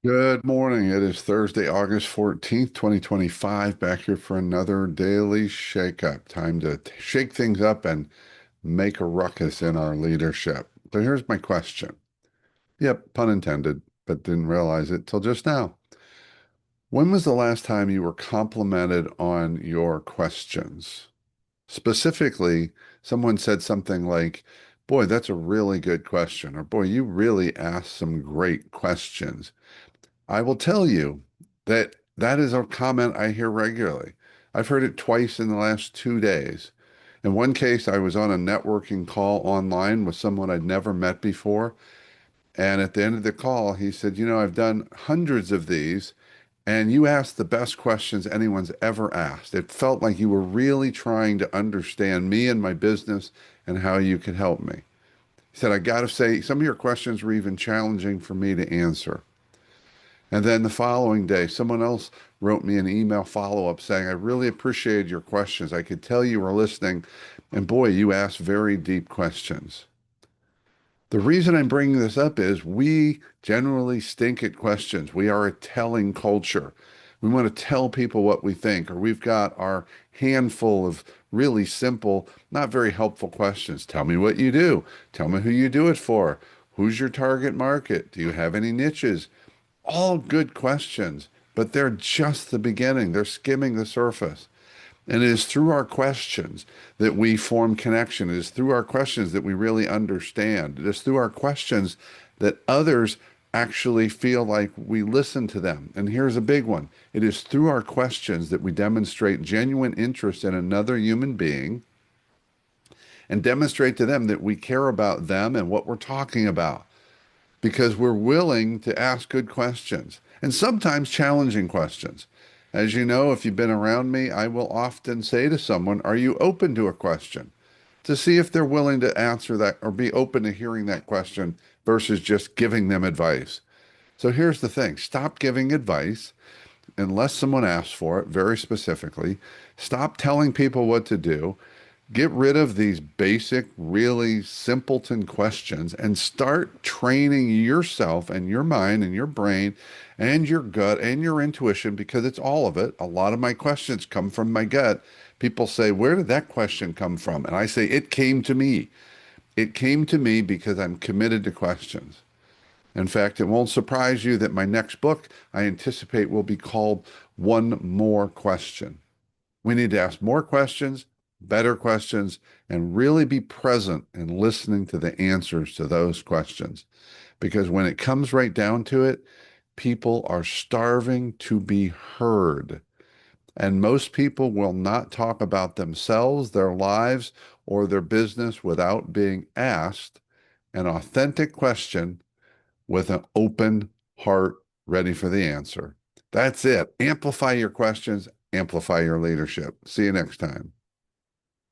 Good morning. It is Thursday, August 14th, 2025. Back here for another daily shakeup. Time to shake things up and make a ruckus in our leadership. So here's my question. Yep, pun intended, but didn't realize it till just now. When was the last time you were complimented on your questions? Specifically, someone said something like, "Boy, that's a really good question," or "Boy, you really asked some great questions." I will tell you that that is a comment I hear regularly. I've heard it twice in the last 2 days. In one case, I was on a networking call online with someone I'd never met before. And at the end of the call, he said, I've done hundreds of these, and you asked the best questions anyone's ever asked. It felt like you were really trying to understand me and my business and how you could help me." He said, "I got to say, some of your questions were even challenging for me to answer." And then the following day, someone else wrote me an email follow-up saying, "I really appreciated your questions. I could tell you were listening. And boy, you asked very deep questions." The reason I'm bringing this up is we generally stink at questions. We are a telling culture. We want to tell people what we think, or we've got our handful of really simple, not very helpful questions. Tell me what you do. Tell me who you do it for. Who's your target market? Do you have any niches? All good questions, but they're just the beginning. They're skimming the surface. And it is through our questions that we form connection. It is through our questions that we really understand. It is through our questions that others actually feel like we listen to them. And here's a big one. It is through our questions that we demonstrate genuine interest in another human being and demonstrate to them that we care about them and what we're talking about, because we're willing to ask good questions and sometimes challenging questions. As you know, if you've been around me, I will often say to someone, "Are you open to a question?" to see if they're willing to answer that or be open to hearing that question versus just giving them advice. So here's the thing: stop giving advice unless someone asks for it very specifically. Stop telling people what to do. Get rid of these basic, really simpleton questions and start training yourself and your mind and your brain and your gut and your intuition, because it's all of it. A lot of my questions come from my gut. People say, "Where did that question come from?" And I say, "It came to me. It came to me because I'm committed to questions." In fact, it won't surprise you that my next book I anticipate will be called One More Question. We need to ask more questions, better questions, and really be present in listening to the answers to those questions. Because when it comes right down to it, people are starving to be heard. And most people will not talk about themselves, their lives, or their business without being asked an authentic question with an open heart ready for the answer. That's it. Amplify your questions, amplify your leadership. See you next time.